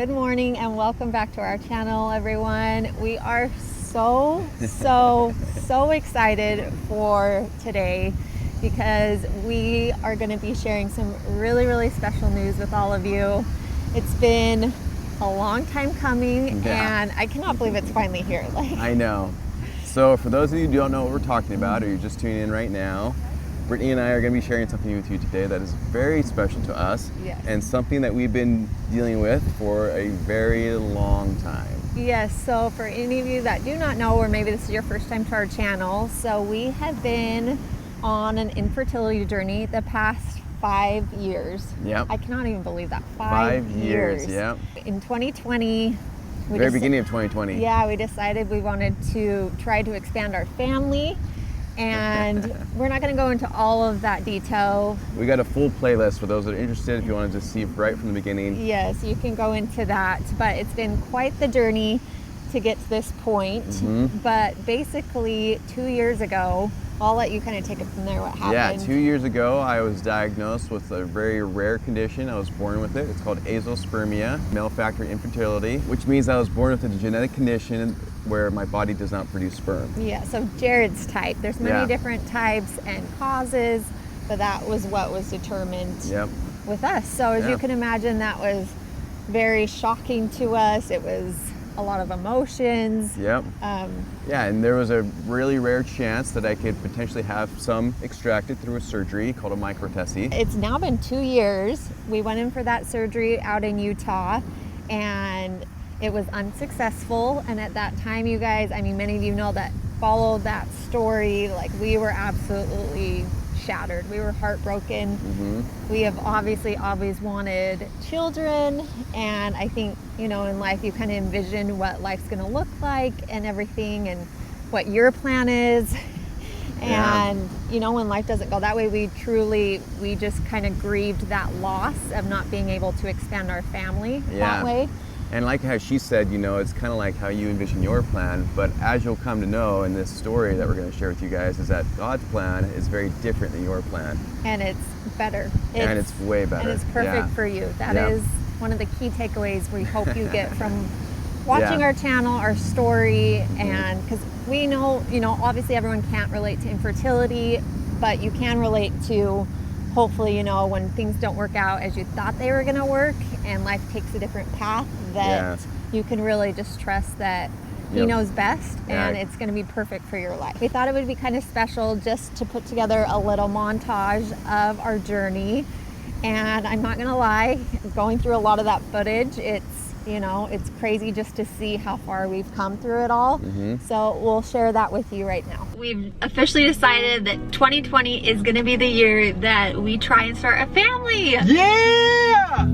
Good morning and welcome back to our channel, everyone. We are so excited for today because we are going to be sharing some really special news with all of you. It's been a long time coming, and I cannot believe it's finally here. I know. So for those of you who don't know what we're talking about, or you're just tuning in right now, Brittany and I are going to be sharing something with you today that is very special to us, and something that we've been dealing with for a very long time. Yes, so for any of you that do not know, or maybe this is your first time to our channel, so we have been on an infertility journey the past 5 years. Yep. I cannot even believe that. 5 years, yep. In 2020, very beginning of 2020. Yeah, we decided we wanted to try to expand our family, and we're not going to go into all of that detail. We got a full playlist for those that are interested. If you want to just see right from the beginning, yes, you can go into that. But it's been quite the journey to get to this point. But basically 2 years ago, I'll let you kind of take it from there. What happened? Yeah, 2 years ago, I was diagnosed with a very rare condition. I was born with it. It's called azospermia, male factor infertility, which means I was born with a genetic condition where my body does not produce sperm. Yeah, so Jared's type. There's many different types and causes, but that was what was determined with us. So as you can imagine, that was very shocking to us. It was a lot of emotions. Yeah, and there was a really rare chance that I could potentially have some extracted through a surgery called a microtesty. It's now been 2 years. We went in for that surgery out in Utah, and it was unsuccessful. And at that time, you guys, I mean, many of you know that followed that story, like we were absolutely shattered. We were heartbroken. We have obviously always wanted children, and I think, you know, in life you kind of envision what life's going to look like and everything, and what your plan is. And you know, when life doesn't go that way, we just kind of grieved that loss of not being able to expand our family that way. And like how she said, you know, it's kind of like how you envision your plan, but as you'll come to know in this story that we're going to share with you guys, is that God's plan is very different than your plan. And it's better. And it's way better. And it's perfect for you. That is one of the key takeaways we hope you get from watching our channel, our story, and because we know, you know, obviously everyone can't relate to infertility, but you can relate to, hopefully, you know, when things don't work out as you thought they were going to work and life takes a different path, that you can really just trust that he knows best and it's going to be perfect for your life. We thought it would be kind of special just to put together a little montage of our journey, and I'm not going to lie, going through a lot of that footage, it's, you know, it's crazy just to see how far we've come through it all. So we'll share that with you right now. We've officially decided that 2020 is going to be the year that we try and start a family. Yeah!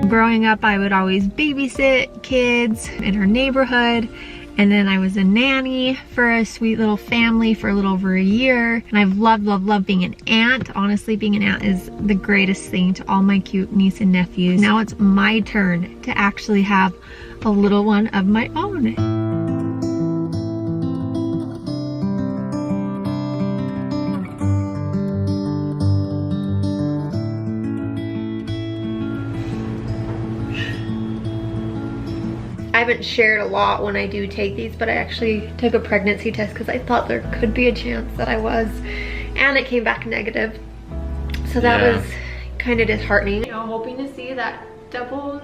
Growing up, I would always babysit kids in our neighborhood. And then I was a nanny for a sweet little family for a little over a year. And I've loved being an aunt. Honestly, being an aunt is the greatest thing to all my cute niece and nephews. Now it's my turn to actually have a little one of my own. I haven't shared a lot when I do take these, but I actually took a pregnancy test because I thought there could be a chance that I was, and it came back negative. So that was kind of disheartening. You know, hoping to see that double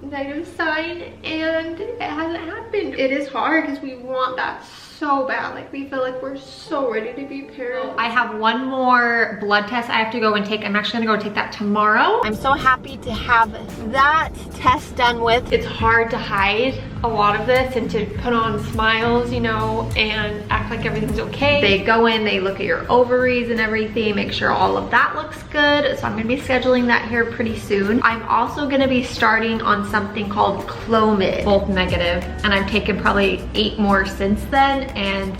negative sign, and it hasn't happened. It is hard because we want that so bad. Like, we feel like we're so ready to be parents. I have one more blood test I have to go and take. I'm actually gonna go take that tomorrow. I'm so happy to have that test done with. It's hard to hide a lot of this and to put on smiles, you know, and act like everything's okay. They go in, they look at your ovaries and everything, make sure all of that looks good. So I'm gonna be scheduling that here pretty soon. I'm also gonna be starting on something called Clomid, both negative, and I've taken probably 8 more since then, and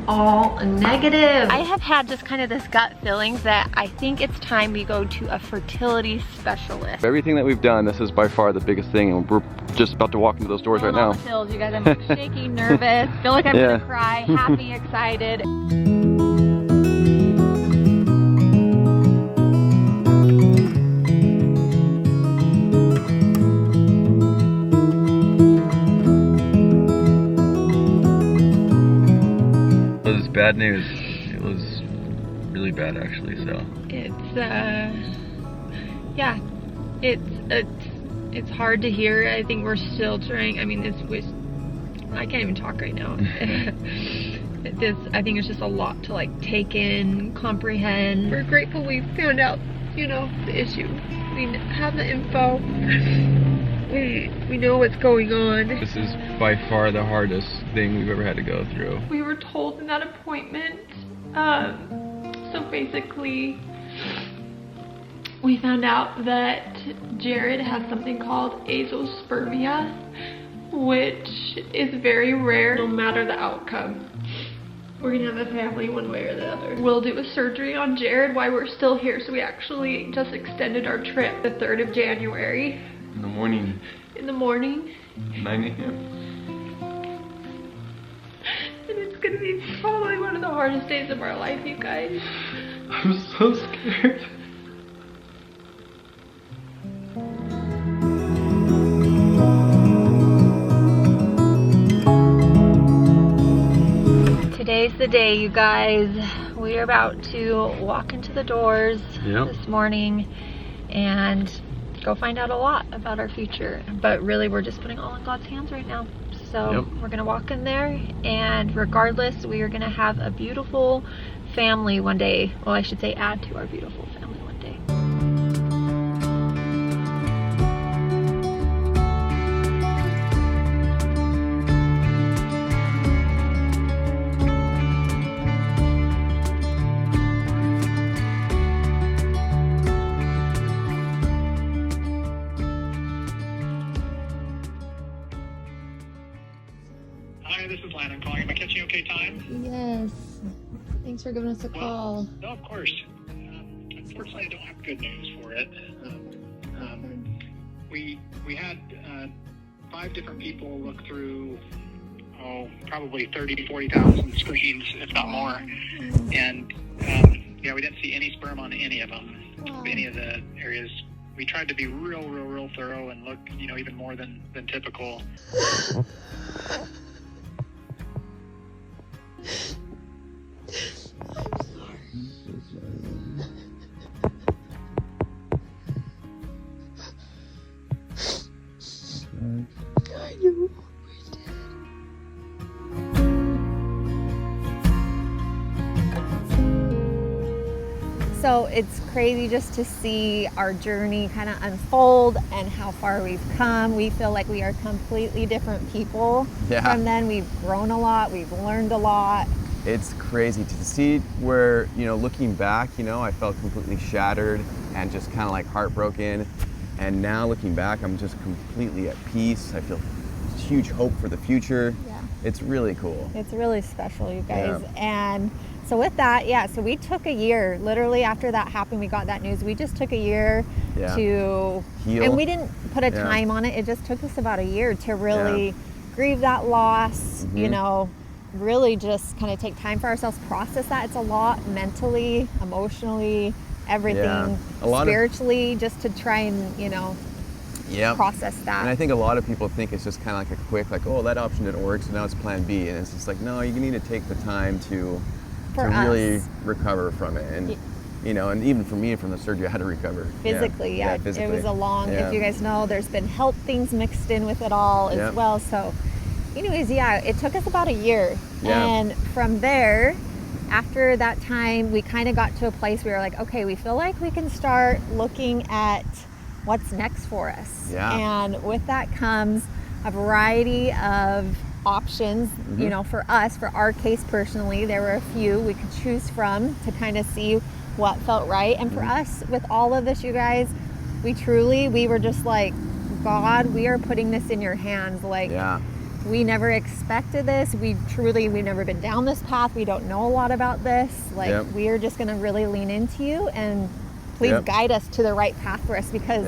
all negative. I have had just kind of this gut feeling that I think it's time we go to a fertility specialist. Everything that we've done, this is by far the biggest thing, and we're just about to walk into those doors right now. Chills, you guys. I'm shaking, nervous, feel like I'm gonna cry, happy, excited. bad news. It was really bad, actually. So It's yeah, it's hard to hear. I think we're still trying. I mean, I can't even talk right now. I think it's just a lot to like take in, comprehend. We're grateful we found out, the issue. We have the info. We know what's going on. this is by far the hardest thing we've ever had to go through. We were told in that appointment. So basically, we found out that Jared has something called azoospermia, which is very rare. No matter the outcome, we're gonna have a family one way or the other. We'll do a surgery on Jared while we're still here, so we actually just extended our trip the 3rd of January. In the morning. In the morning. 9 a.m. And it's gonna be probably one of the hardest days of our life, you guys. I'm so scared. Today's the day, you guys. We are about to walk into the doors this morning and go find out a lot about our future. But really, we're just putting all in God's hands right now. So we're gonna walk in there, and regardless, we are gonna have a beautiful family one day. Well, I should say add to our beautiful family one day. Hi, this is Landon calling. Am I catching okay time? Yes. Thanks for giving us a call. No, of course. Unfortunately, I don't have good news for it. We had 5 different people look through, probably 30,000 to 40,000 screens, if not more. And we didn't see any sperm on any of them, any of the areas. We tried to be real thorough and look, even more than typical. So it's crazy just to see our journey kind of unfold and how far we've come. We feel like we are completely different people. From then, we've grown a lot, we've learned a lot. It's crazy to see where, looking back, I felt completely shattered and just kind of like heartbroken. And now looking back, I'm just completely at peace. I feel huge hope for the future. It's really cool. It's really special, you guys. And so with that, so we took a year. Literally after that happened, we got that news. We just took a year to heal. And we didn't put a time on it. It just took us about a year to really grieve that loss, really just kind of take time for ourselves, process that. It's a lot mentally, emotionally, everything, spiritually, just to try and, process that. And I think a lot of people think it's just kind of like a quick, that option didn't work, so now it's plan B. And it's just like, no, you need to take the time to really recover from it. And, and even for me, from the surgery, I had to recover. Physically, physically. It was a long, if you guys know, there's been health things mixed in with it all as well. So anyways, it took us about a year. And from there, after that time, we kind of got to a place where we were like, okay, we feel like we can start looking at what's next for us. And with that comes a variety of options, for us, for our case personally. There were a few we could choose from to kind of see what felt right. And for us, with all of this, you guys, we were just like, God, we are putting this in your hands. We never expected this. We've never been down this path. We don't know a lot about this. We are just going to really lean into you, and please guide us to the right path for us, because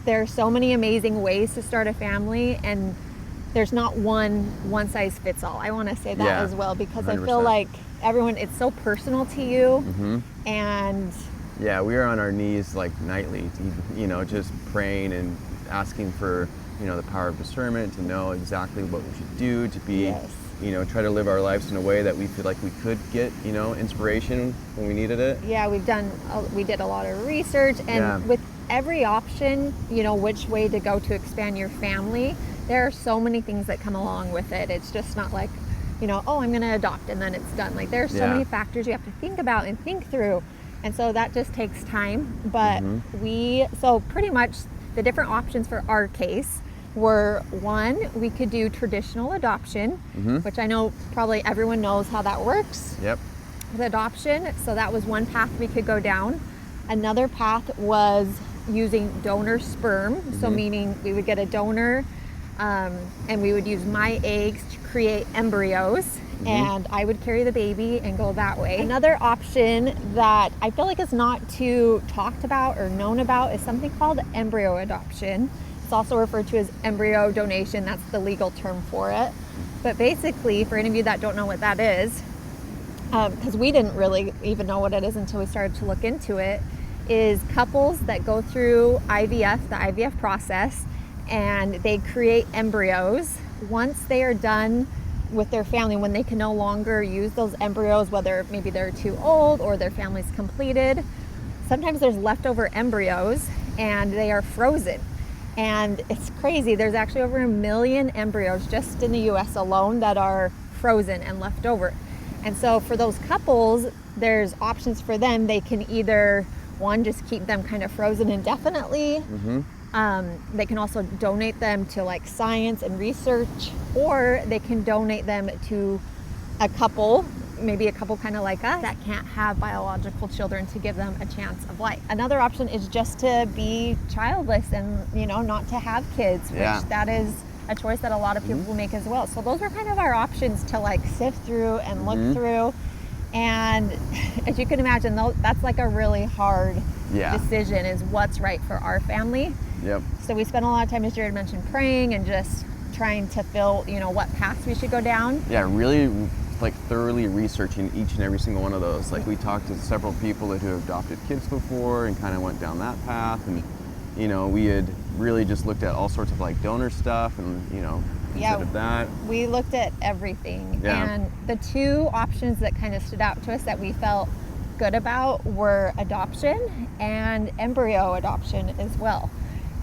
there are so many amazing ways to start a family, and there's not one size fits all. I want to say that as well, because 100%. I feel like everyone, it's so personal to you. And we are on our knees nightly, just praying and asking for the power of discernment to know exactly what we should do to be try to live our lives in a way that we feel like we could get, inspiration when we needed it. Yeah, we did a lot of research, and with every option, which way to go to expand your family, there are so many things that come along with it. It's just not like, oh, I'm going to adopt and then it's done. Like, there are so many factors you have to think about and think through. And so that just takes time. But so pretty much the different options for our case were, one, we could do traditional adoption, which I know probably everyone knows how that works. Yep. With adoption. So that was one path we could go down. Another path was using donor sperm. So meaning we would get a donor, and we would use my eggs to create embryos, and I would carry the baby and go that way. Another option that I feel like is not too talked about or known about is something called embryo adoption. It's also referred to as embryo donation. That's the legal term for it. But basically, for any of you that don't know what that is, because we didn't really even know what it is until we started to look into it, is couples that go through IVF, the IVF process, and they create embryos. Once they are done with their family, when they can no longer use those embryos, whether maybe they're too old or their family's completed, sometimes there's leftover embryos and they are frozen. And it's crazy. There's actually over 1 million embryos just in the US alone that are frozen and left over. And so for those couples, there's options for them. They can either, one, just keep them kind of frozen indefinitely. They can also donate them to like science and research, or they can donate them to a couple, maybe a couple kind of like us, that can't have biological children, to give them a chance of life. Another option is just to be childless and, not to have kids, which that is a choice that a lot of people will make as well. So those are kind of our options to like sift through and look through. And as you can imagine, that's like a really hard decision, is what's right for our family. Yep. So we spent a lot of time, as Jared mentioned, praying and just trying to feel, what paths we should go down. Yeah, really like thoroughly researching each and every single one of those. Like, we talked to several people who have adopted kids before and kind of went down that path. And, we had really just looked at all sorts of like donor stuff and, considered that. We looked at everything. Yeah. And the two options that kind of stood out to us that we felt good about were adoption and embryo adoption as well.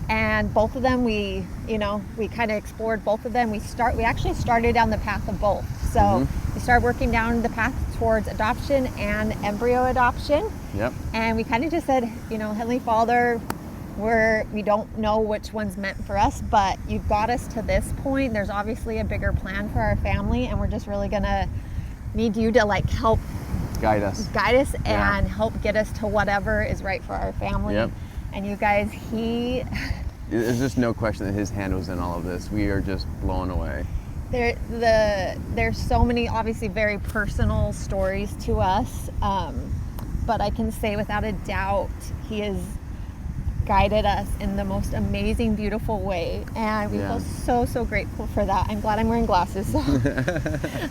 And both of them, we kind of explored both of them. We actually started down the path of both. So we started working down the path towards adoption and embryo adoption. Yep. And we kind of just said, Heavenly Father, we don't know which one's meant for us, but you've got us to this point. There's obviously a bigger plan for our family, and we're just really gonna need you to like help guide us and help get us to whatever is right for our family. Yep. And you guys, there's just no question that his hand was in all of this. We are just blown away. There's so many obviously very personal stories to us, but I can say without a doubt he has guided us in the most amazing, beautiful way, and we feel so grateful for that. I'm glad I'm wearing glasses, so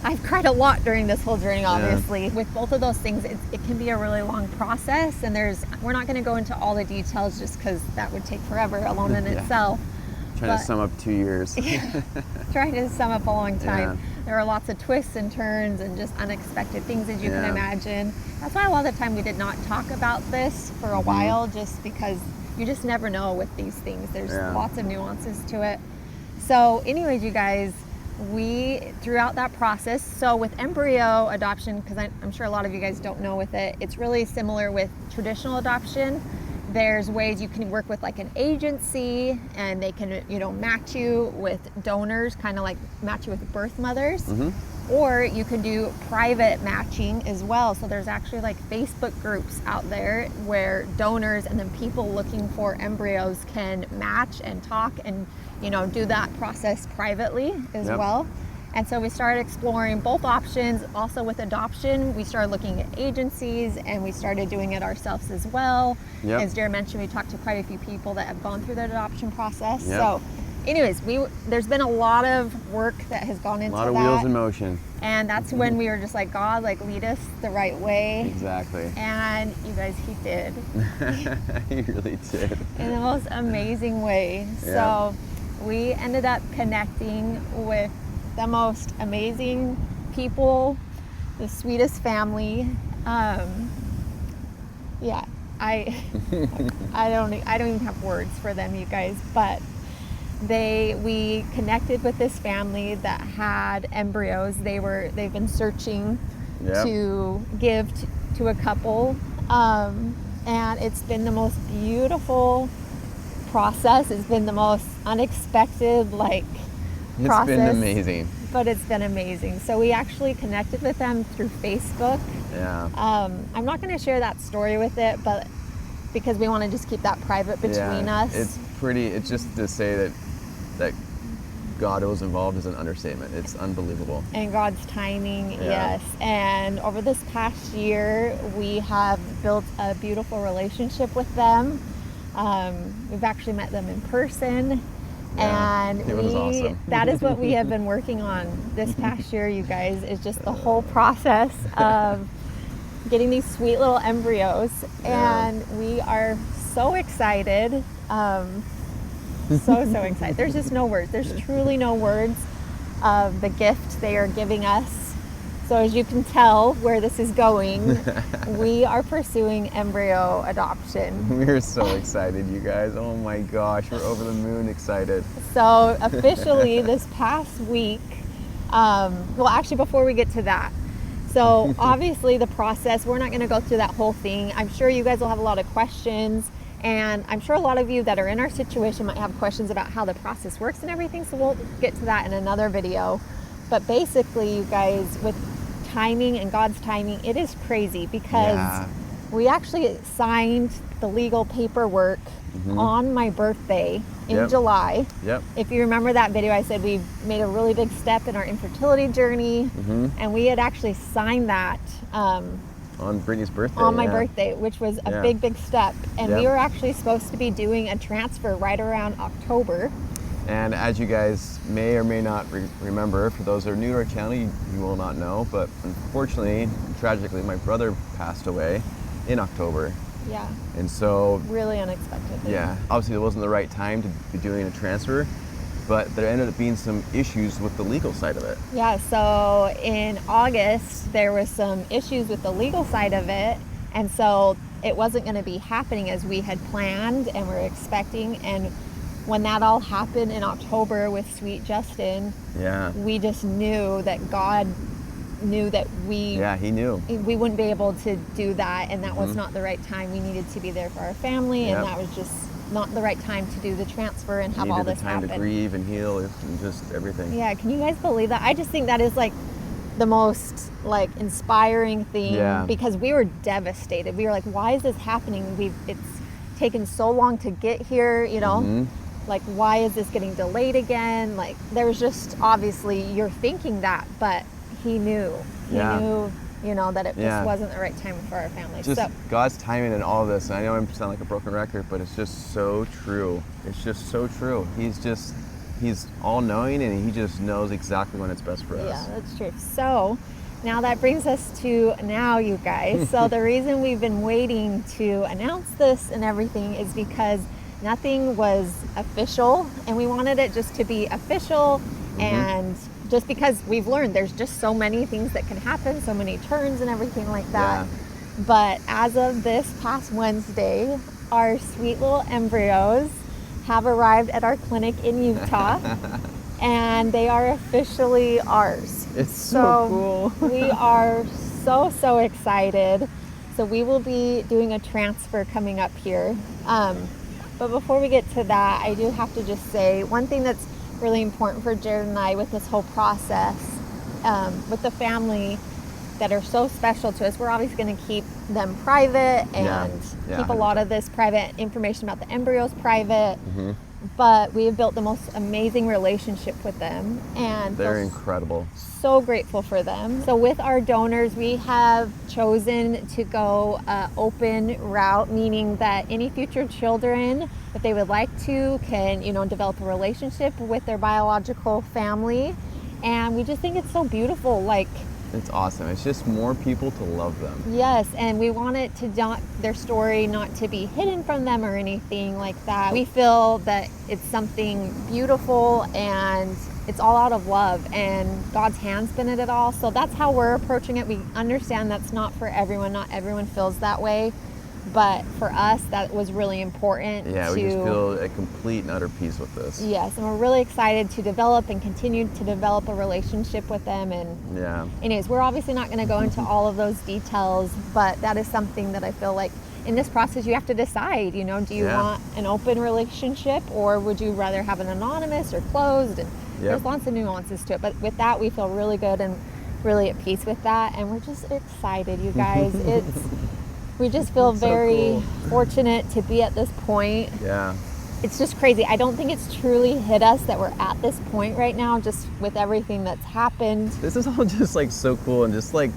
I've cried a lot during this whole journey, obviously. With both of those things, it can be a really long process, and we're not going to go into all the details just because that would take forever alone in itself. Trying to sum up 2 years. Trying to sum up a long time. There are lots of twists and turns and just unexpected things, as you can imagine. That's why a lot of the time we did not talk about this for a while, just because you just never know with these things. There's lots of nuances to it. So anyways, you guys, throughout that process, so with embryo adoption, because I'm sure a lot of you guys don't know with it, it's really similar with traditional adoption. There's ways you can work with like an agency, and they can, match you with donors, kind of like match you with birth mothers. Or you can do private matching as well. So there's actually like Facebook groups out there where donors and then people looking for embryos can match and talk and, do that process privately as well. And so we started exploring both options. Also with adoption, we started looking at agencies, and we started doing it ourselves as well. As Jared mentioned, we talked to quite a few people that have gone through the adoption process. So anyways, there's been a lot of work that has gone into that. A lot of wheels in motion. And that's when we were just like, God, like, lead us the right way. Exactly. And you guys, he did. He really did. In the most amazing way. So we ended up connecting with the most amazing people, the sweetest family. Yeah, I don't even have words for them, you guys, but we connected with this family that had embryos. They've been searching to give to a couple, and it's been the most beautiful process. It's been the most unexpected process. It's been amazing. But it's been amazing. So we actually connected with them through Facebook. Yeah. I'm not going to share that story with it, but because we want to just keep that private between us. It's just to say that God was involved is an understatement. It's unbelievable. And God's timing, yes. And over this past year, we have built a beautiful relationship with them. We've actually met them in person. And it was awesome. That is what we have been working on this past year, you guys, is just the whole process of getting these sweet little embryos. And we are so excited. So excited. There's just no words. There's truly no words of the gift they are giving us. So as you can tell where this is going, we are pursuing embryo adoption. We're so excited, you guys. Oh my gosh, we're over the moon excited. So officially this past week, well, actually before we get to that, so obviously the process, we're not going to go through that whole thing. I'm sure you guys will have a lot of questions. And I'm sure a lot of you that are in our situation might have questions about how the process works and everything, so we'll get to that in another video. But basically, you guys, with timing and God's timing, it is crazy because we actually signed the legal paperwork on my birthday in July. If you remember that video, I said we made a really big step in our infertility journey, and we had actually signed that on Brittany's birthday. On my birthday, which was a big step. And we were actually supposed to be doing a transfer right around October. And as you guys may or may not remember, for those that are new to our channel, you will not know, but unfortunately, tragically, my brother passed away in October. Yeah. And so... really unexpectedly. Yeah. Obviously, it wasn't the right time to be doing a transfer, but there ended up being some issues with the legal side of it. Yeah, so in August, there was some issues with the legal side of it, and so it wasn't going to be happening as we had planned and were expecting. And when that all happened in October with Sweet Justin, we just knew that God knew that we wouldn't be able to do that, and that was not the right time. We needed to be there for our family, and that was just not the right time to do the transfer and have all this happen. Needed the time to grieve and heal and just everything. Yeah, can you guys believe that? I just think that is the most inspiring thing, because we were devastated. We were like, why is this happening? It's taken so long to get here, you know? Why is this getting delayed again? There was just, obviously, you're thinking that, but he knew. He knew, that it just wasn't the right time for our family. Just God's timing in all of this. And I know I sound like a broken record, but it's just so true. It's just so true. He's all-knowing, and he just knows exactly when it's best for us. Yeah, that's true. So now that brings us to now, you guys. So the reason we've been waiting to announce this and everything is because nothing was official, and we wanted it just to be official. And just because we've learned there's just so many things that can happen, so many turns and everything like that. But as of this past Wednesday, our sweet little embryos have arrived at our clinic in Utah, and they are officially ours. It's so cool. We are so excited. So we will be doing a transfer coming up here. But before we get to that, I do have to just say one thing that's really important for Jared and I with this whole process, with the family that are so special to us. We're obviously going to keep them private and keep a lot of this private information about the embryos private. But we have built the most amazing relationship with them, and they're incredible. So grateful for them. So with our donors, we have chosen to go open route, meaning that any future children, if they would like to, can develop a relationship with their biological family. And we just think it's so beautiful. It's awesome. It's just more people to love them. Yes, and we want it to their story not to be hidden from them or anything like that. We feel that it's something beautiful, and it's all out of love, and God's hand's been in it all. So that's how we're approaching it. We understand that's not for everyone. Not everyone feels that way. But for us, that was really important. Yeah, we just feel a complete and utter peace with this. Yes, and we're really excited to develop and continue to develop a relationship with them. And anyways, we're obviously not going to go into all of those details, but that is something that I feel like in this process you have to decide, you know, do you want an open relationship, or would you rather have an anonymous or closed? And there's lots of nuances to it, but with that we feel really good and really at peace with that, and we're just excited, you guys. We just feel very fortunate to be at this point. Yeah. It's just crazy. I don't think it's truly hit us that we're at this point right now, just with everything that's happened. This is all just like so cool, and just like,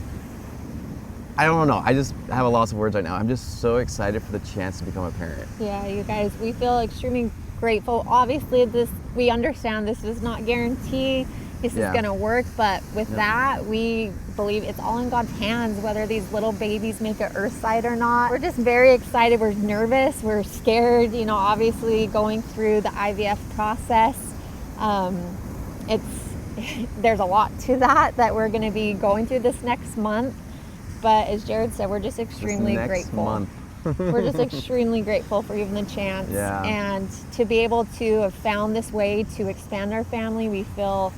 I don't know. I just have a loss of words right now. I'm just so excited for the chance to become a parent. Yeah, you guys, we feel extremely grateful. Obviously, we understand this does not guarantee this is going to work, but with that, we believe it's all in God's hands, whether these little babies make it earthside or not. We're just very excited. We're nervous. We're scared, you know, obviously going through the IVF process. There's a lot to that we're going to be going through this next month. But as Jared said, we're just extremely grateful. We're just extremely grateful for even the chance. Yeah. And to be able to have found this way to expand our family, we feel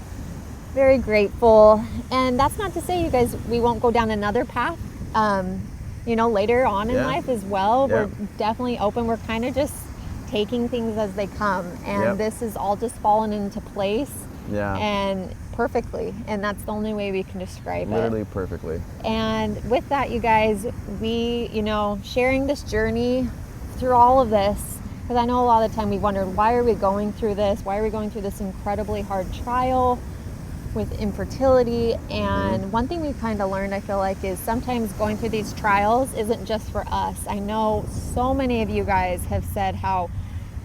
very grateful. And that's not to say, you guys, we won't go down another path, you know, later on in life as well. We're definitely open. We're kind of just taking things as they come. And this is all just fallen into place. And perfectly. And that's the only way we can describe it. Literally perfectly. And with that, you guys, we, you know, sharing this journey through all of this, because I know a lot of the time we wondered, why are we going through this? Why are we going through this incredibly hard trial with infertility? And one thing we've kind of learned, I feel like, is sometimes going through these trials isn't just for us. I know so many of you guys have said how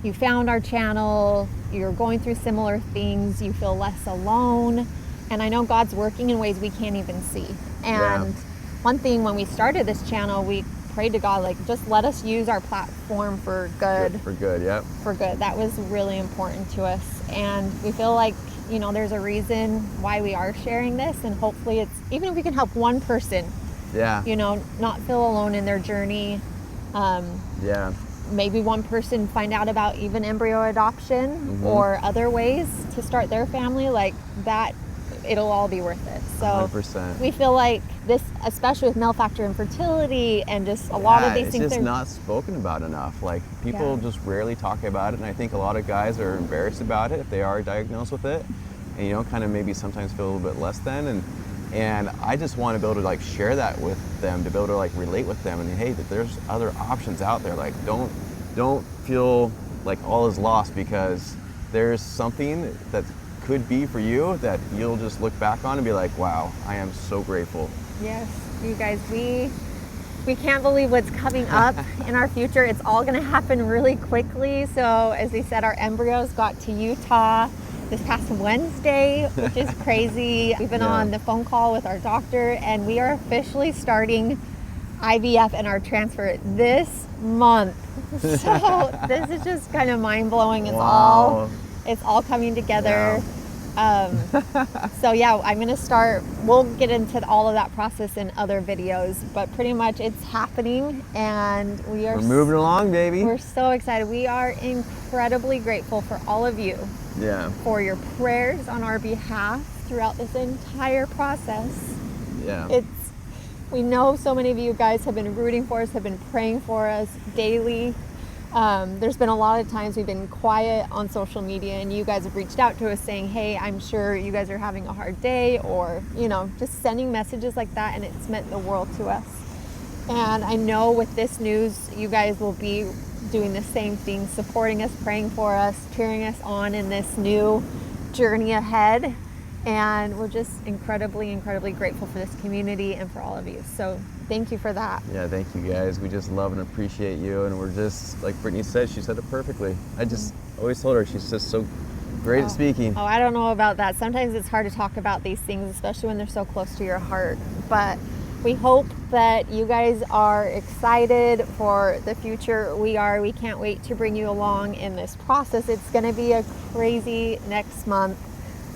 you found our channel, you're going through similar things, you feel less alone. And I know God's working in ways we can't even see. And one thing, when we started this channel, we prayed to God, like, just let us use our platform for good. For good, For good. That was really important to us. And we feel like, you know, there's a reason why we are sharing this, and hopefully it's, even if we can help one person, you know, not feel alone in their journey. Maybe one person find out about even embryo adoption or other ways to start their family, like that, it'll all be worth it. So 100%. We feel like this, especially with male factor infertility and just a lot of these things, it's just not spoken about enough. Like, people just rarely talk about it, and I think a lot of guys are embarrassed about it if they are diagnosed with it, and, you know, kind of maybe sometimes feel a little bit less than. And I just want to be able to, like, share that with them, to be able to, like, relate with them, and hey, that there's other options out there. Like, don't feel like all is lost, because there's something that could be for you that you'll just look back on and be like, wow, I am so grateful. Yes, you guys, we can't believe what's coming up in our future. It's all going to happen really quickly. So as we said, our embryos got to Utah this past Wednesday, which is crazy. We've been on the phone call with our doctor, and we are officially starting IVF and our transfer this month. So this is just kind of mind-blowing. It's all coming together. So yeah, I'm gonna start, we'll get into all of that process in other videos, but pretty much it's happening, and we're moving along, baby. We're so excited. We are incredibly grateful for all of you, for your prayers on our behalf throughout this entire process. We know so many of you guys have been rooting for us, have been praying for us daily. There's been a lot of times we've been quiet on social media, and you guys have reached out to us saying, hey, I'm sure you guys are having a hard day, or, you know, just sending messages like that, and it's meant the world to us. And I know with this news, you guys will be doing the same thing, supporting us, praying for us, cheering us on in this new journey ahead. And we're just incredibly, incredibly grateful for this community and for all of you. So thank you for that. Yeah, thank you guys. We just love and appreciate you. And we're just, like Brittany said, she said it perfectly. I just always told her she's just so great at speaking. Oh, I don't know about that. Sometimes it's hard to talk about these things, especially when they're so close to your heart. But we hope that you guys are excited for the future. We are. We can't wait to bring you along in this process. It's going to be a crazy next month.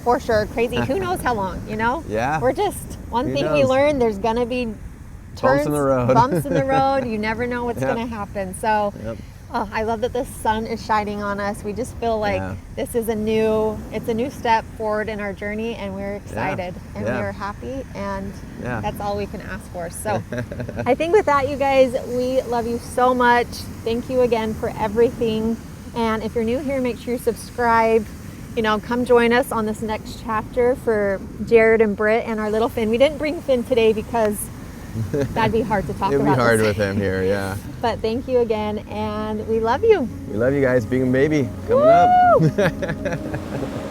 for sure. Crazy. Who knows how long, you know? Yeah. We're just, one Who thing we knows? learned, there's going to be turns, in the road. bumps in the road. You never know what's Yep. going to happen. So oh, I love that the sun is shining on us. We just feel like this is it's a new step forward in our journey, and we're excited and we are happy, and that's all we can ask for. So I think with that, you guys, we love you so much. Thank you again for everything. And if you're new here, make sure you subscribe. You know, come join us on this next chapter for Jared and Britt and our little Finn. We didn't bring Finn today because that'd be hard to talk about. It'd be hard with him here, yeah. But thank you again, and we love you. We love you guys. Bingham baby coming up.